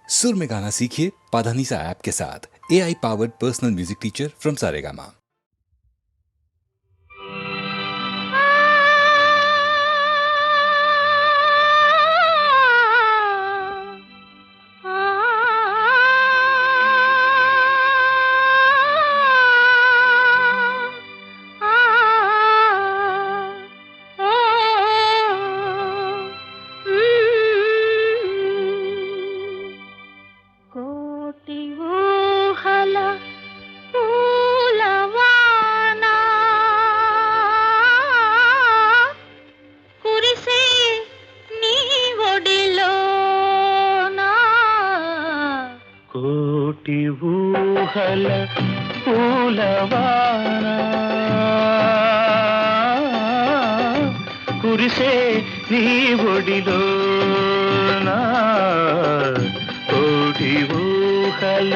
सुर में गाना सीखिए पाधानीसा ऐप के साथ AI powered personal music teacher from Saregama. కోటి ఊహల పూలవాన కురిసే నీ ఒడిలోన కోటి ఊహల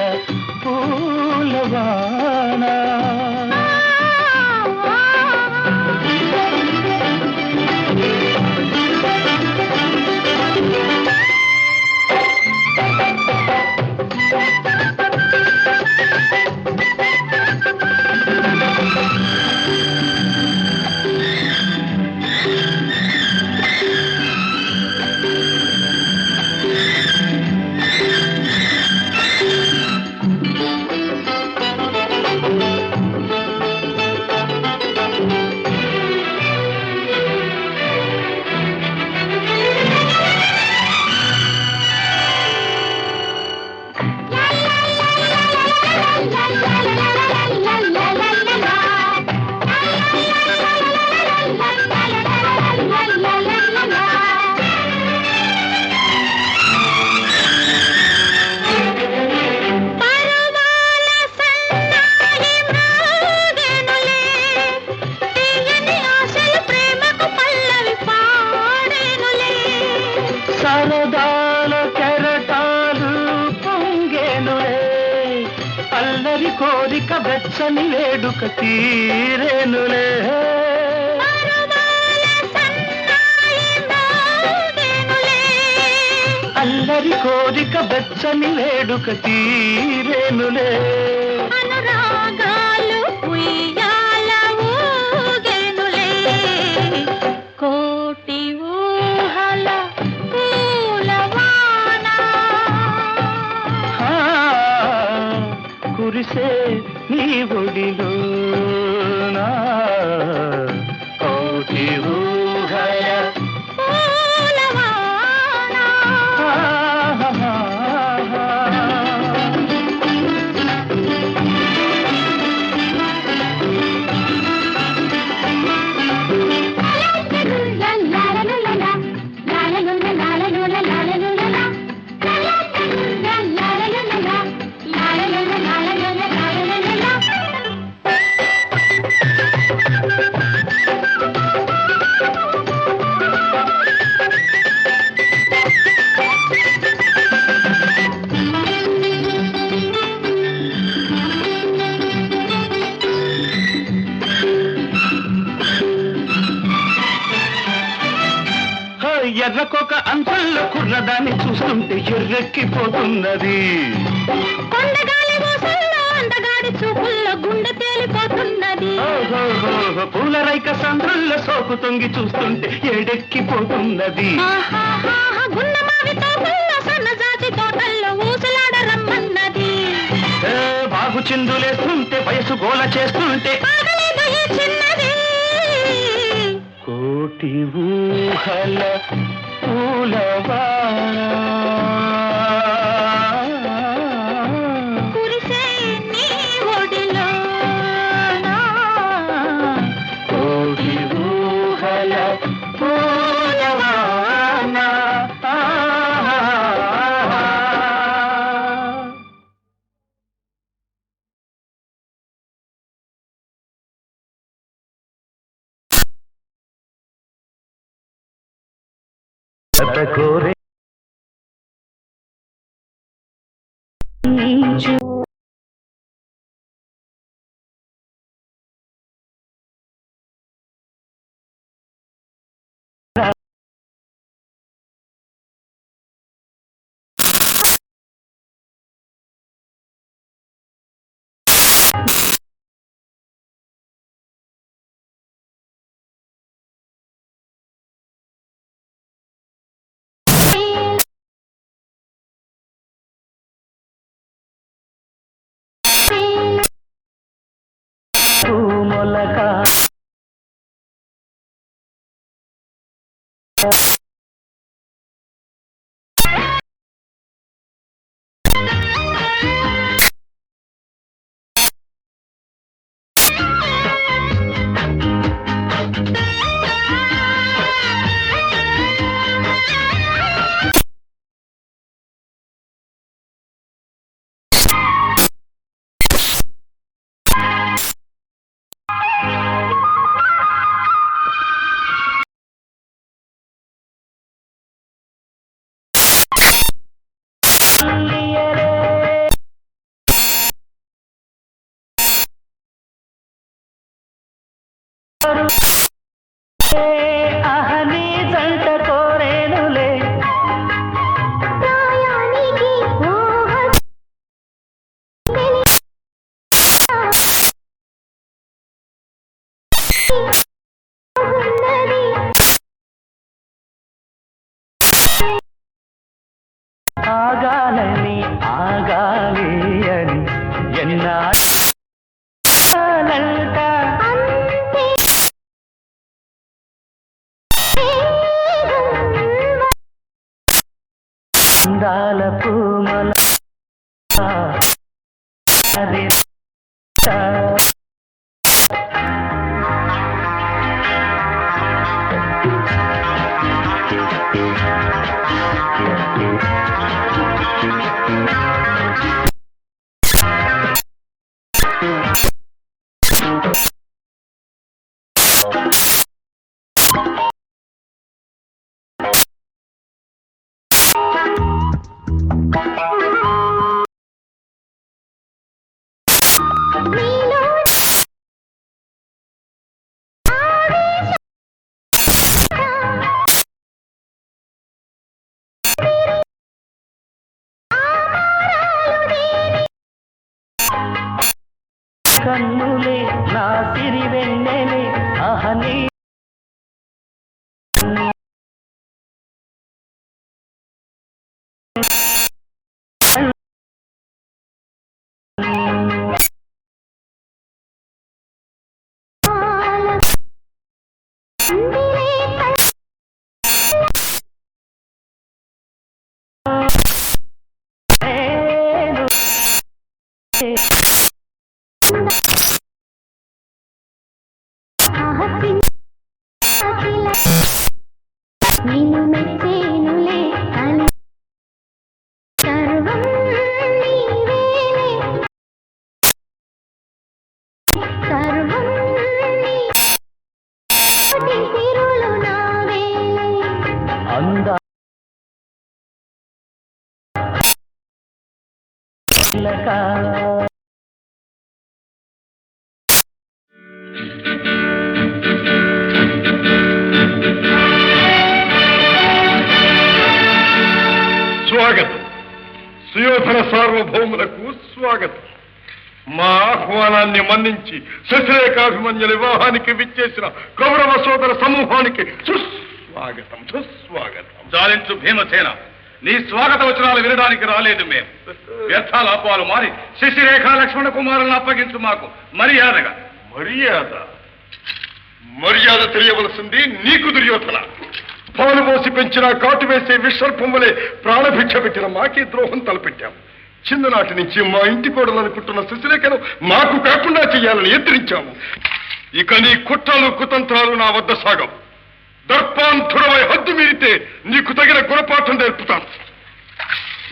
పూలవాన సరదాల కెరటాలు పొంగేనులే అల్లరి కోరిక వెచ్చని వేడుక తీరేనులే అల్లరి కోరిక వెచ్చని వేడుక తీరేనులే కోటి ఊహల కురిసే నీ ఒడిలోన కోటి ఊహల ఎర్రకొక అంతల్లో కుర్రదాన్ని చూస్తుంటే ఎర్రెక్కిపోతున్నది అందగాడి చూపుల్లో గుండె తేలిపోతున్నది పూల రైక సంద్రుల్లో సోకు తొంగి చూస్తుంటే ఏడెక్కిపోతున్నది సన్నజాతి తోటల్లో ఊసలాడ రమ్మన్నది బాగు చిందులేస్తుంటే వయసు గోల చేస్తుంటే కోటి ఊహల పూలవాన కురిసే నీ ఒడిలోన కోటి ఊహల పూలవాన కోరే అహని జంట కోరేనులే ఆగాలని ఆగాలి అని ఎన్నాళ్ళంట అందాల పూమల అది కన్నులే నా సిరి వెన్నెలే అహని నిన్ను మెచ్చేనులే అని సర్వం నీవేలే సర్వం నీ సిరులు నావేలే అందా స్వాగతం. సుయోధన సార్వభౌములకు స్వాగతం. మా ఆహ్వానాన్ని మన్నించి శశిరేఖాభిమన్యుల వివాహానికి విచ్చేసిన కౌరవ సోదర సమూహానికి సుస్వాగతం సుస్వాగతం. జాలించు భీమసేన, నీ స్వాగత వచనాలు వినడానికి రాలేదు మేము. వ్యర్థాల అపాలు మారి శశిరేఖ లక్ష్మణ కుమారులను అప్పగించు మాకు మర్యాదగా. మర్యాద మర్యాద తెలియవలసింది నీకు దుర్యోధన. పాలు పోసి పెంచిన కాటు వేసే విసర్పం వలె ప్రాణభిక్ష పెట్టిన మాకే ద్రోహం తలపెట్టాం. చిన్ననాటి నుంచి మా ఇంటి కోడలనుకుంటున్న శశిరేఖను మాకు కాకుండా చెయ్యాలని ఎత్తిరించాము. ఇక నీ కుట్రలు కుతంత్రాలు నా వద్ద సాగం. దర్పాంతురమై హద్దు మీరితే నీకు తగిన గుణపాఠం నేర్పుతాను.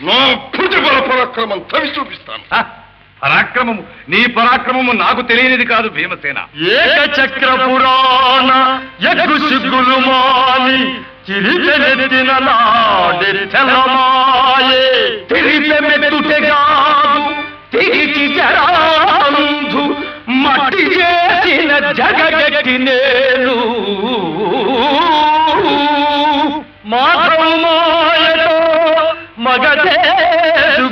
నా భుజబల పరాక్రమం తవి చూపిస్తాను. పరాక్రమము, నీ పరాక్రమము నాకు తెలియనిది కాదు భీమసేన. ఏకచక్ర పురాణ యగ్గు సిగ్గులు మాని చిరిచెనెత్తిన నాడె చలమాయే తిరిపెమెత్తుటెగాదు తిరిచి జరాంధు మట్టి చేసిన జగగట్టి నేను మాధవమాయతో మగదేశుగూచిన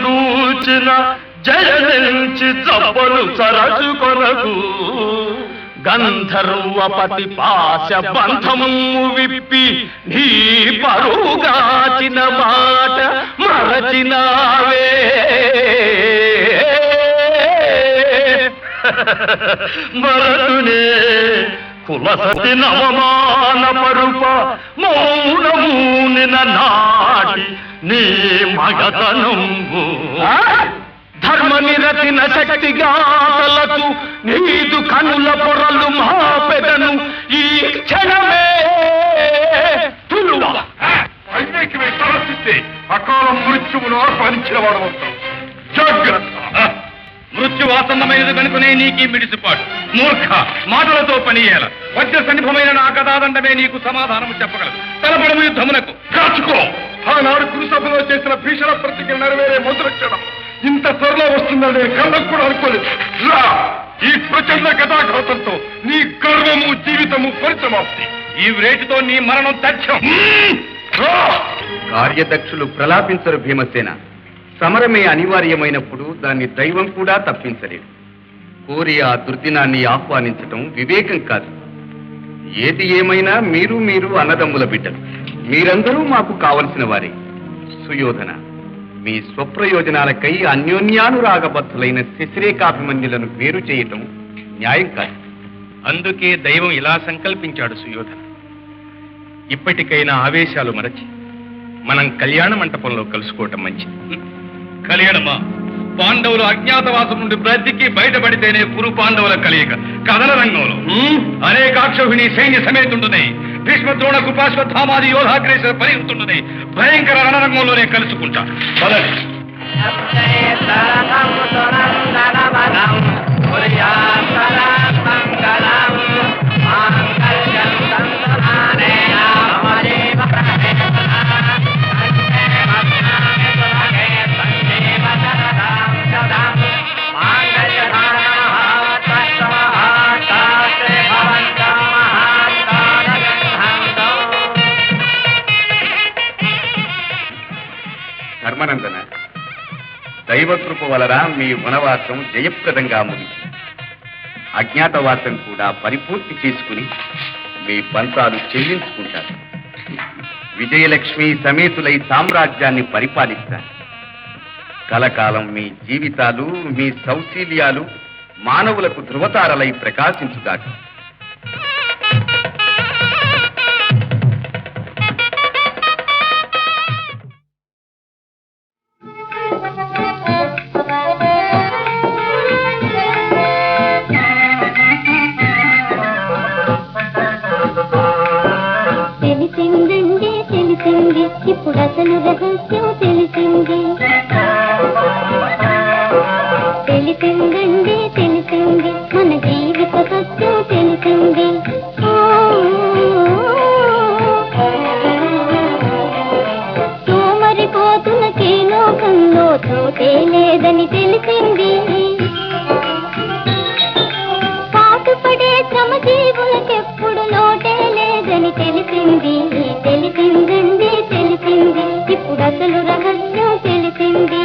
జయనించి చప్పలు సరసు కొరకు గంధర్వపతి పాశ బంధము విప్పి నీ పరుగాచిన మాట మరచినావే. మరతునే కులసతి నవమాన పరుప మౌనమూనిన నాటి నీ మగతనంబు ధర్మ నిరతిన శక్తి గాథలకు నీదు కనుల పొరలు మా పెదను ఈ క్షణమే తులువ అకాల మృత్యువును ఆహ్వానించిన వాడు అవుతాం. జాగ్రత్త. మృత్యువాసన్నమైనది కనుకనే నీకీ మిడిసిపాటు. మూర్ఖ, మాటలతో పనియేల. వజ్ర సన్నిభమైన నా కథాదండమే నీకు సమాధానము చెప్పగలదు. తలపడము యుద్ధమునకు. కాచుకో. ఆనాడు కురుసభలో చేసిన భీషణ ప్రతిజ్ఞ నెరవేరే మొదలెట్టడం ఇంత త్వరలో వస్తుందని నేను కళ్ళకు కూడా అనుకోలేదు. రా, ఈ ప్రచండ కథాఘాతంతో నీ గర్వము జీవితము పరిసమాప్తి. ఈ రేటుతో నీ మరణం తథ్యం. కార్యదక్షులు ప్రలాపించరు భీమసేన. సమరమే అనివార్యమైనప్పుడు దాన్ని దైవం కూడా తప్పించలేదు. కోరి ఆ దుర్దినాన్ని ఆహ్వానించటం వివేకం కాదు. ఏది ఏమైనా మీరు అన్నదమ్ముల బిడ్డలు. మీరందరూ మాకు కావలసిన వారే. సుయోధన, మీ స్వప్రయోజనాలకై అన్యోన్యానురాగబద్ధులైన శశిరేఖాభిమన్యులను వేరు చేయటం న్యాయం కాదు. అందుకే దైవం ఇలా సంకల్పించాడు సుయోధన. ఇప్పటికైనా ఆవేశాలు మరచి మనం కళ్యాణ మంటపంలో కలుసుకోవటం మంచిది. కళ్యాణమా? పాండవులు అజ్ఞాతవాసం నుండి బ్రతికి బయటపడితేనే కురు పాండవుల కలియక కథన రంగంలో అనేకాక్షోహిణి సైన్య సమేతుంటున్నాయి. భీష్మ ద్రోణ కృపాశ్వత్థామాది యోధాగ్రేసర పరిగుతుంటున్నాయి. భయంకర రణరంగంలోనే కలుసుకుంటా. పదండి. ధర్మనందన, దైవకృప వలన మీ వనవాసం జయప్రదంగా ముగిసి అజ్ఞాతవాసం కూడా పరిపూర్తి చేసుకుని మీ పంతాలు చెల్లించుకుంటారు. విజయలక్ష్మి సమేతులై సామ్రాజ్యాన్ని పరిపాలిస్తారు. కలకాలం మీ జీవితాలు, మీ సౌశీల్యాలు మానవులకు ధృవతారలై ప్రకాశించుగాక. తెలిసిందండి తెలిసింది, ఇప్పుడు అసలు రహస్యం తెలిసింది. తెలిసిందండి తెలిసింది, మన జీవిత సత్యం తెలిసింది. సోమరిపోతున్నకే లోకంలో చోటే లేదని తెలిసింది. పాటుపడే శ్రమజీవులకెప్పుడు లోటే లేదని తెలిసింది. తెలిసిందండి తెలిసింది, ఇప్పుడు అసలు రహస్యం తెలిసింది.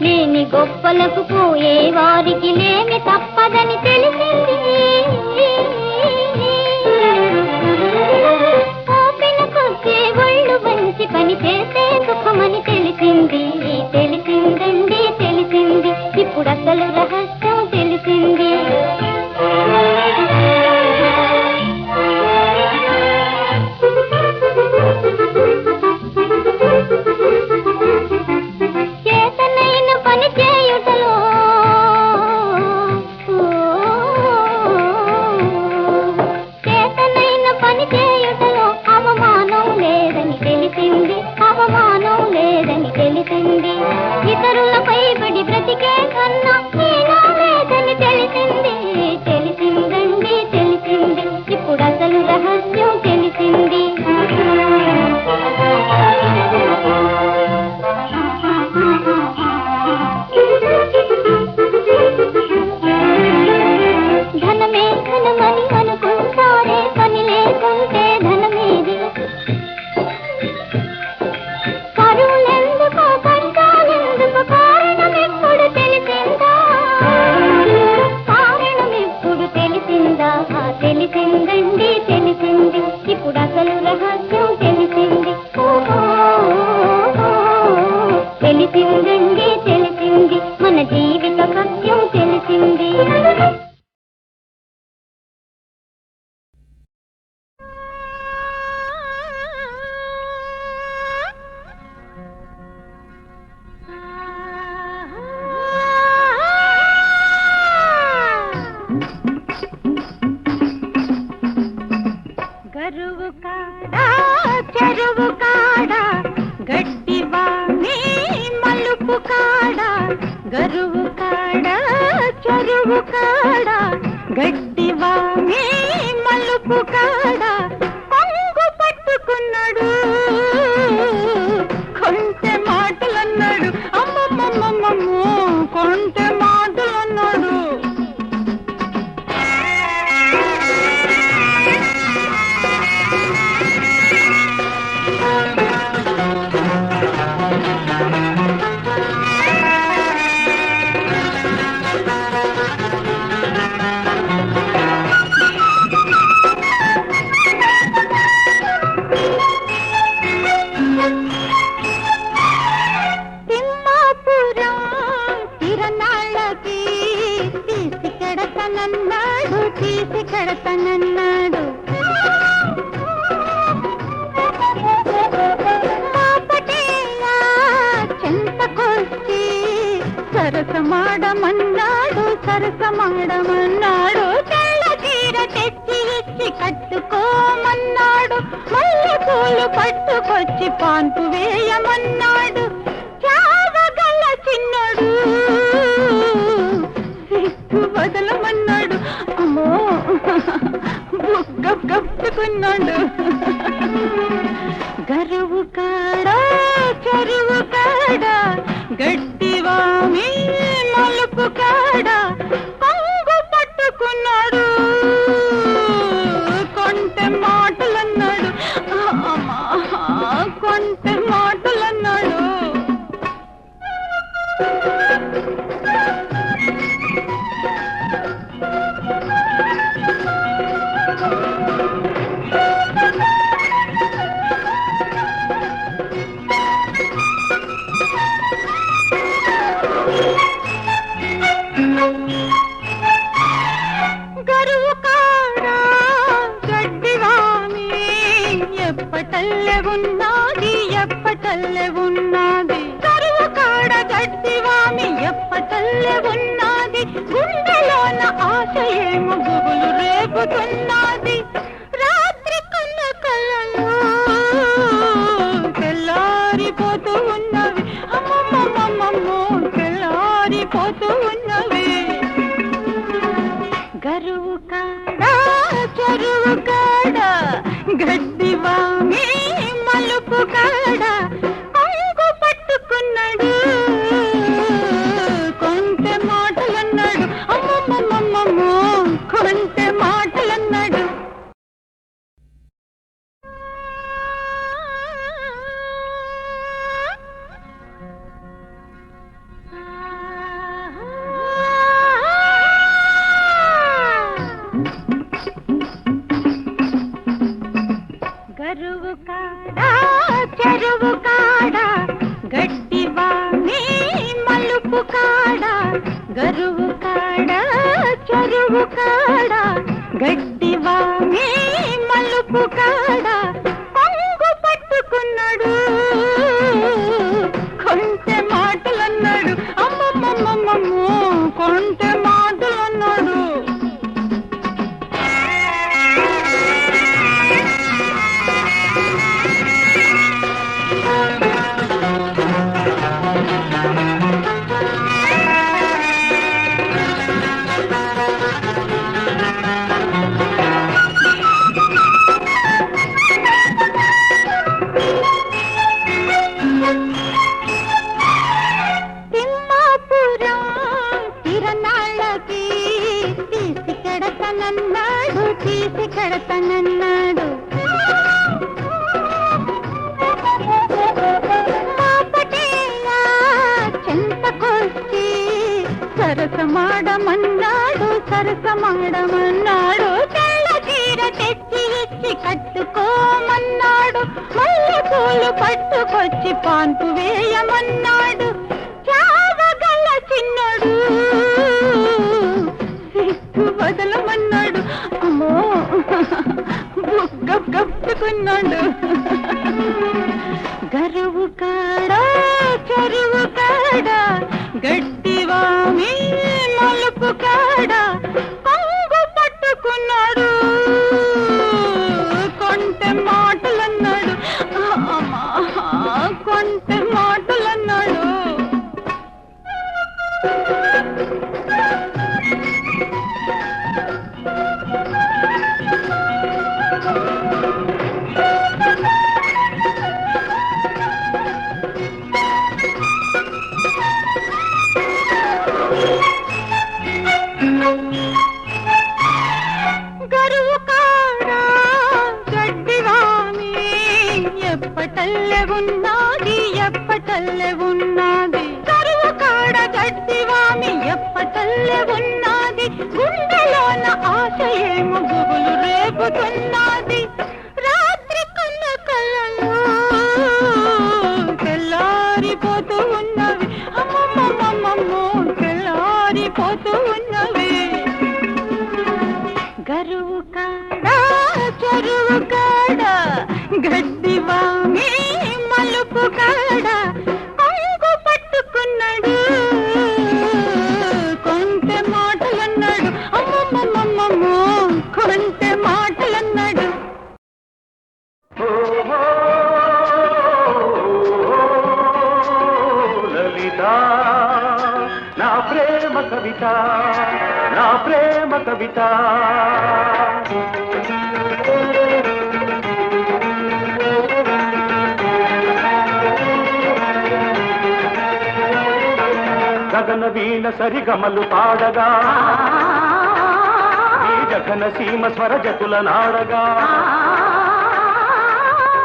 లేని గొప్పలకు పోయే వారికి లేమి తప్పదని తెలిసింది. ఓపెనకొచ్చే ఒళ్ళు వంచి పని చేసే సుఖమని తెలిసింది. తెలిసిందండి తెలిసింది, ఇప్పుడు అసలు రహస్యం తెలిసింది. చేతనైన పని చేయుటలో కాడ చెరువు కాడ గడ్డివామి మలుపు కాడ గరువు కాడ చెరువు కాడ గడ్డివామి మలుపు కాడ కొంగు పట్టుకున్నాడు కొంటె మాటలన్నాడు అమ్మమ్మమ్మమ్మమ్మో కొంటె మాటలన్నాడు తీసి కడతనన్నాడు మాపటేలా చెంతకొచ్చి సరసమాడమన్నాడు తెల్ల చీర తెచ్చి ఇచ్చి కట్టుకోమన్నాడు మల్లె పూలు పట్టుకొచ్చి పాన్పు వేయమన్నాడు చావగల చిన్నడు వదలమన్నాడు అమ్మో గప్పుకున్నాడు గరువు కాడ చెరువు కాడ గడ్డివామి మలుపు కాడ కొంగు పట్టుకున్నాడు కొంటె మాటలన్నాడు అమ్మా కొంటె మాటలన్నాడు గరువు కాడ గడ్డివామి ఎప్పటల్లే ఉన్నది గరువు కాడ గడ్డివామి ఎప్పటల్లే ఉన్నది గుండెలోన ఆశ ఏమో గుబులు రేపుతున్నది రాత్రి కన్న కళ్ళలో తెల్లారిపోతూ ఉన్నవి అమ్మమ్మమ్మమ్మమ్మో తెల్లారిపోతూ ఉన్నవి గరువు కాడ చెరువు కాడ గడ్డివామి మలుపు కాడ కొంగు పట్టుకున్నాడు కొంటె మాటలన్నాడు అమ్మమ్మమ్మమ్మమ్మో కొంటె మాటలన్నాడు గరువు కాడ చెరువు కాడ గడ్డివామి మలుపు కాడ గరువు కాడ చెరువు కాడ గడ్డివామి మలుపు కాడ కొంగు పట్టుకున్నాడు కొంటె మాటలన్నాడు అమ్మమ్మమ్మమ్మమ్మో కొంటె మాటలన్నాడు తీసి కడతనన్నాడు మాపటేలా చెంతకొచ్చి సరసమాడమన్నాడు తెల్ల చీర తెచ్చి ఇచ్చి కట్టుకోమన్నాడు మల్లె పూలు పట్టుకొచ్చి పాన్పు వేయమన్నాడు చావగల చిన్నడు వదలమన్నాడు అమ్మో గప్పుకున్నాడు గరువు కాడ చెరువు కాడ గడ్డివామి మలుపు కాడ కొంగు పట్టుకున్నాడు కొంటె పల్లె ఉన్నది కరువు కాడ గడ్డివామి ఎప్పటల్లె ఉన్నది గుండెలోన ఆశ ఏమో గుబులు రేపుతున్నది రాత్రి కన్న కళ్ళలో తెల్లారిపోతూ ఉన్నవి అమ్మమ్మమ్మమ్మో తెల్లారిపోతూ ఉన్నవి గరువు కాడ చెరువు కాడ గడ్డివామి మలుపు కాడ కొంగు పట్టుకున్నాడు కొంటె మాటలన్నాడు అమ్మమ్మమ్మమ్మో కొంటె మాటలన్నాడు లలిత నా ప్రేమ కవిత నా ప్రేమ కవిత గగన వీణ సరిగమలు పాడగా ఈ జగన సీమ స్వరజతుల నాడగా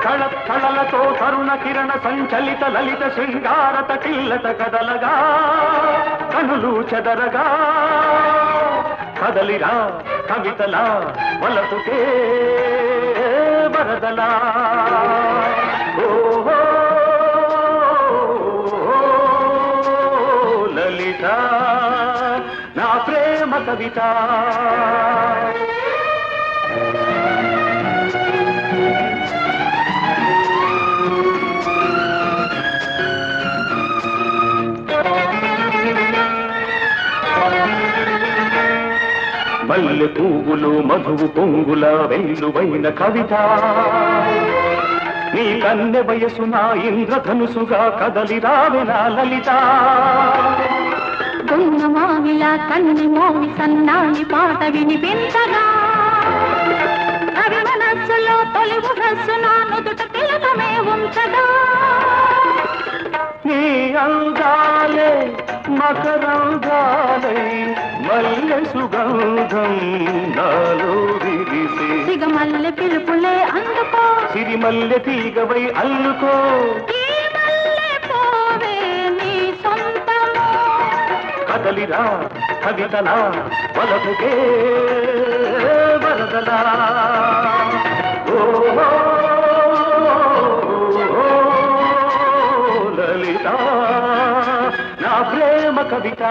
కళ కళలతో తరుణ కిరణ సంచలిత లలిత శృంగార తటిల్లత కదలగా కనులు చెదరగా కదలిరా కవితలా వలపుకే వరదలా ఓహో లలిత నా ప్రేమ కవిత మల్లె పువ్వులు మధువు పొంగుల వెల్లువైన కవిత నీ కన్నె వయసు నా ఇంద్రధనుసుగా కదలి రావెనా లలిత గున్నమావిలా కన్ని మోవి సన్నాయి పాట వినిపించగా అవి మనస్సులో తొలి మనస్సు నా నుదుట తిలకమే ఉంచగా నీ అందాలే మకరంగాలై మల్లె సుగంధం నాలో విరిసే సిగమల్లె పిలుపులే అందుకో సిరిమల్లె తీగవై అల్లుకో ఈ మల్లె పోవే నీ సొంతము కదలిరా కవితలా వలపుకే వరదలా ఓ లలిత నా ప్రేమ కవిత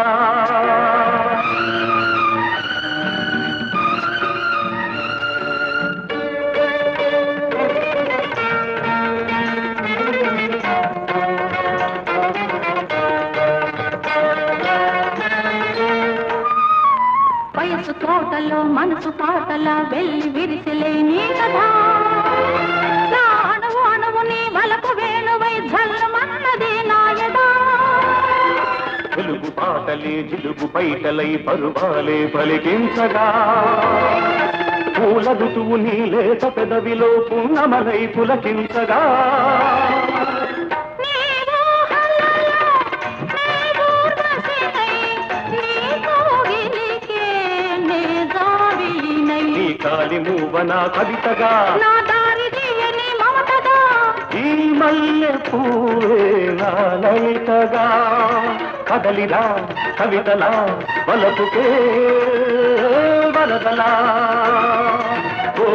వయసు తోటలో మనసు పాటల వెళ్ళి విరిసిలే నీ కదా నా అణువు అణువు నీ వలకు వేణువై జల్లమన్నది నాయదా తెలుగు పాటలే జిలుగు పైటలై పరువాలే పలికించగా పూల ఋతువు నీ లేత పెదవిలో పున్నమలై పులకించగా నీ కాలి మూవన కవితగా నా దారి తీయని మమతగా ఈ మల్లె పూవే నా లలితగా కదలిరా కవితలా వలపుకే వరదలా ఓ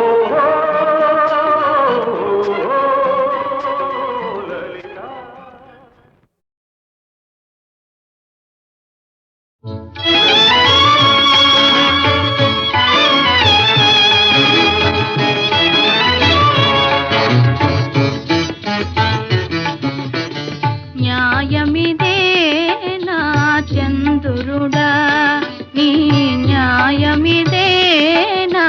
లలిత న్యాయమిదే నా చంద్రుడా నీ న్యాయమిదే నా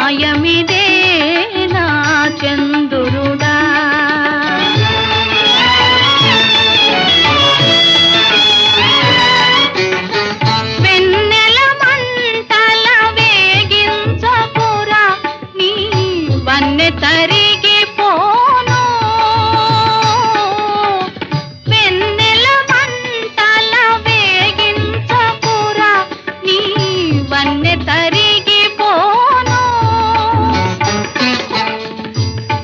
న్యాయమిదేనా చంద్రుడా వెన్నెల మంటల వేగించకురా నీ వన్నె తరిగిపోను వెన్నెల మంటల వేగించకురా నీ వన్నె తరిగిపోను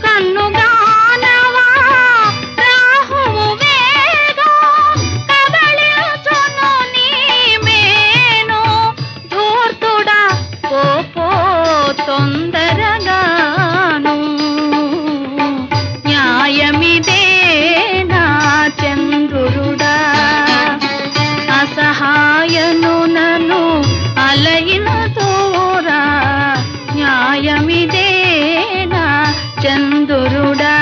కన్నుగానవా రాహువు వేగం కబళించును నీ మేను ధూర్తుడా పోపో తొందరగాను న్యాయమిదేనా చంద్రుడా అసహాయను నన్ను అలయిన తోరా న్యాయమిదేనా చంద్రుడా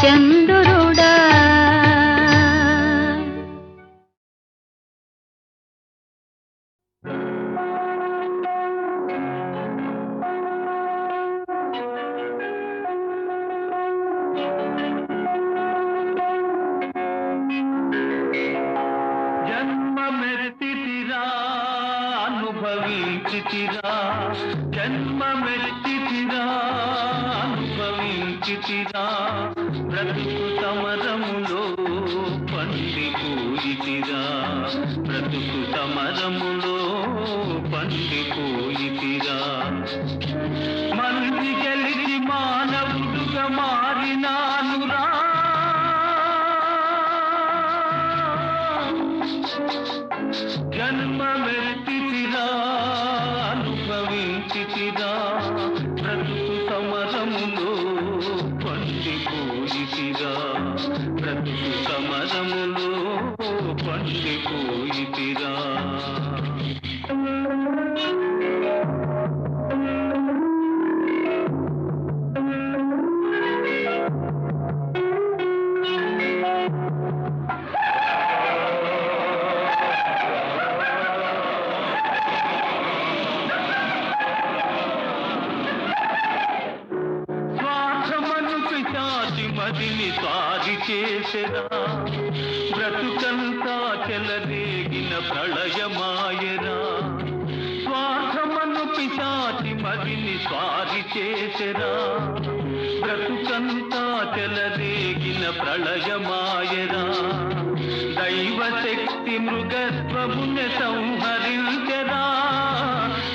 చంద్రుడా జన్మమెత్తితిరా అనుభవించితిరా జన్మమెత్తితిరా అనుభవించితిరా బ్రతుకు సమరములో పండిపోయితిరా బ్రతుకు సమరములో పండిపోయితిరా మంది గెలిచి మానవుడుగా మారినానురా జన్మమెత్తితిరా అనుభవించితిరా బ్రతుకు సమరములో పండిపోయితిరా బ్రతుకు సమరములో పండిపోయితిరా స్వార్థమను పిశాచి మదిని స్వాది చేసెరా బ్రతుకంతా చెలరేగిన ప్రళయమాయరా స్వార్థమను పిశాచి మదిని స్వాది చేసెరా బ్రతుకంతా చెలరేగిన ప్రళయమాయరా దైవశక్తి మృగత్వముని సంహరించెరా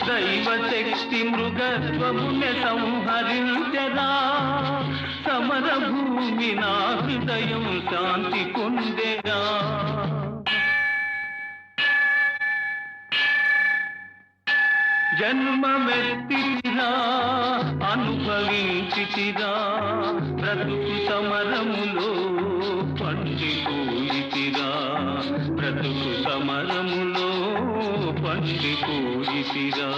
దైవశక్తి మృగత్వముని సంహరించెరా సమర భూమి నా హృదయం శాంతి పొందెరా జన్మమెత్తితిరా అనుభవించితిరా బ్రతుకు సమరములో పండిపోయితిరా బ్రతుకు సమరములో పండిపోయితిరా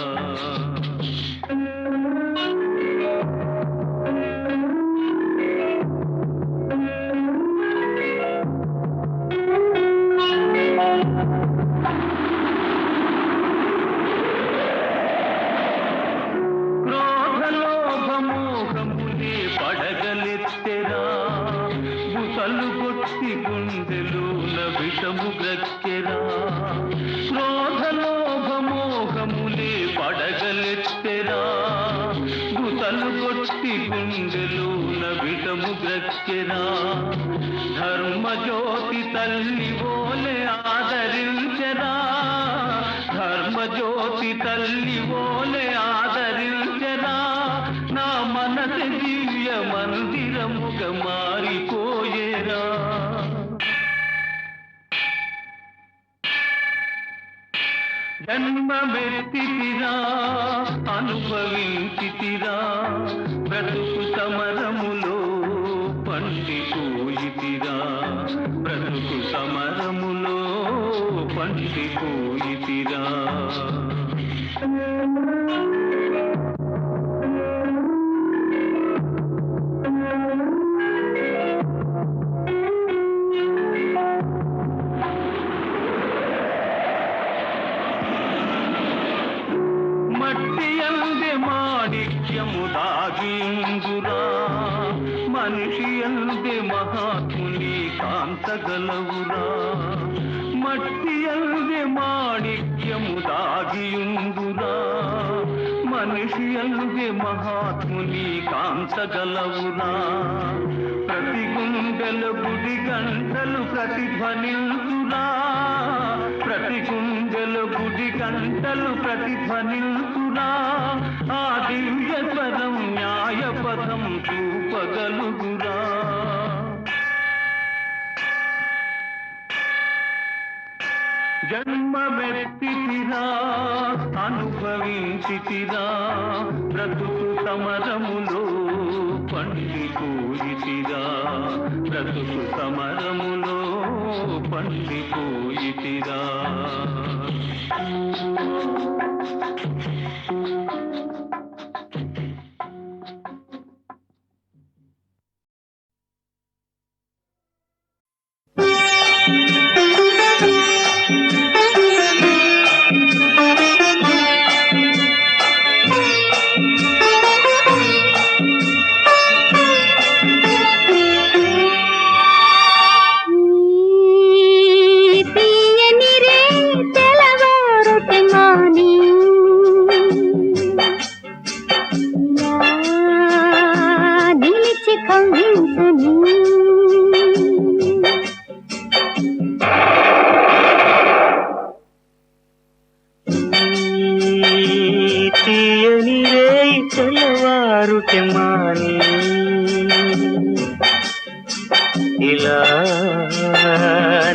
క్రోధలోభమోహములే పడగలెత్తెరా బుసలు కొట్టి గుండెలోన విషము గ్రక్కెరా క్రోధలోభమోహములే పడగలెత్తెరా బుసలు కొట్టి గుండెలోన విషము గ్రక్కెరా ధర్మజ్యోతి తల్లి ఓలే ఆదరించెరా ధర్మజ్యోతి తల్లి ఓలే ఆదరించెరా నా మనసు దివ్య మందిరముగా మారిపోయేరా జన్మమెత్తితిరా అనుభవించితిరా బ్రతుకు సమరములో పండిపోయితిరా బ్రతుకు సమరములో పండిపోయితిరా మట్టి అందే మా మాణిక్యము దాగిందురా మనిషి అందే మహాత్ముని కాంతగలవురా మట్టి అందే మాణిక్యము దాగిందురా మనిషి అందే మహాత్ముని కాంతగలవురా ప్రతి గుండెల బుడి గంటలు ప్రతిధ్వనిల్తురా ప్రతి గుండెల బుడి గంటలు ప్రతిధ్వనిల్తురా ఆ దివ్య స్వరం న్యాయ పదం చూపగలుగురా జన్మమెత్తితిరా అనుభవించితిరా బ్రతుకు సమరములో పండిపోయితిరా బ్రతుకు సమరములో పండిపోయితిరా ఇలా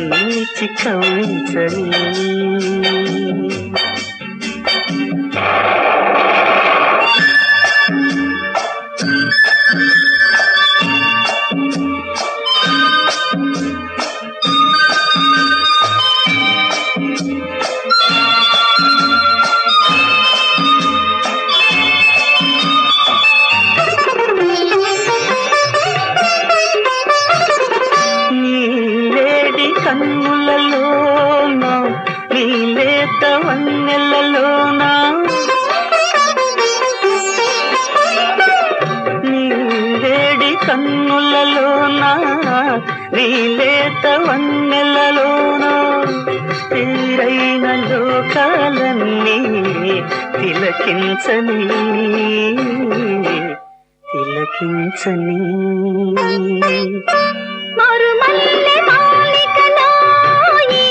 నిలిచి కవించని కన్నులలోనా నీ లేత వన్నెలలోనా నీ వేడి కన్నులలోనా నీ లేత వన్నెలలోనా తీరైన లోకాలన్నీ తిలకించని తిలకించని మరుమల్లె మాలికలోయి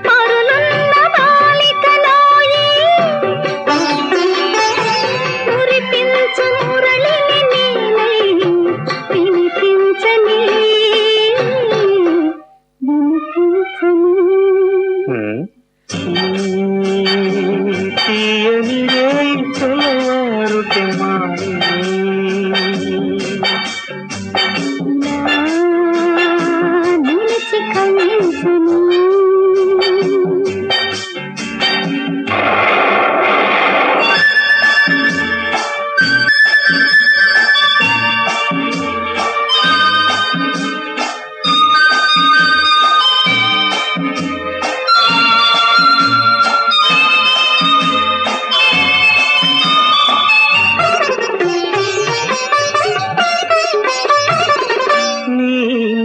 మరులున్న బాలికలోయి మురిపించు మురళిని నీలై వినిపించని తీయని రేయి తెల్లవారుటే నిలిచి కవించని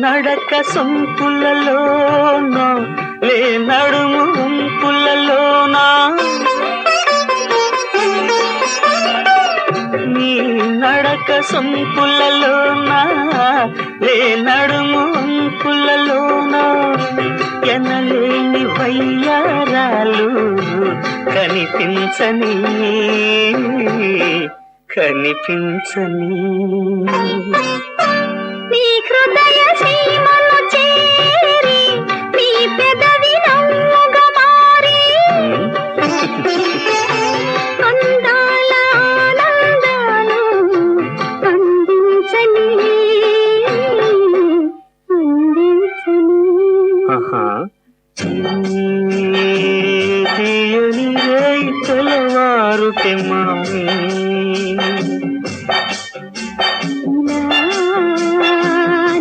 నడక సొంపులలోనా లే నడుము వంపులలోనా నీ నడక సొంపులలోనా లే నడుము వంపులలోనా ఎనలేని వయ్యారాలు కనిపించని కనిపించని నీ హృదయ సీమను చేరి నీ పెదవి నవ్వుగా మారి అందాల ఆనందాలు అందించని తీయని రేయి తెల్లవారుటే మామి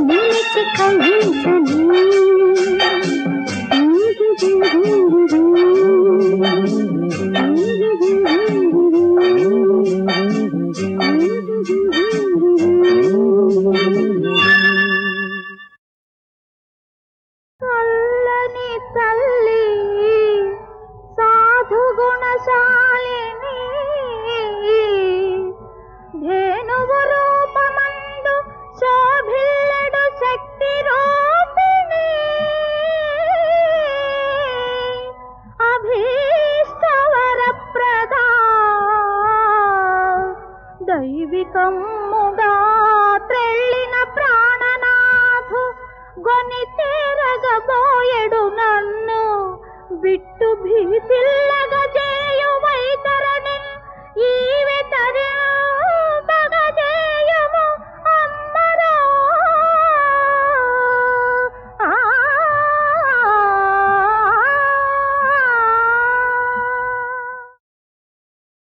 నిలిచి కవించని అధికమ్ముగా త్రెళ్ళిన ప్రాణనాథు గొని తీరగబోయెడు నన్ను బిట్టు భీతిల్లగా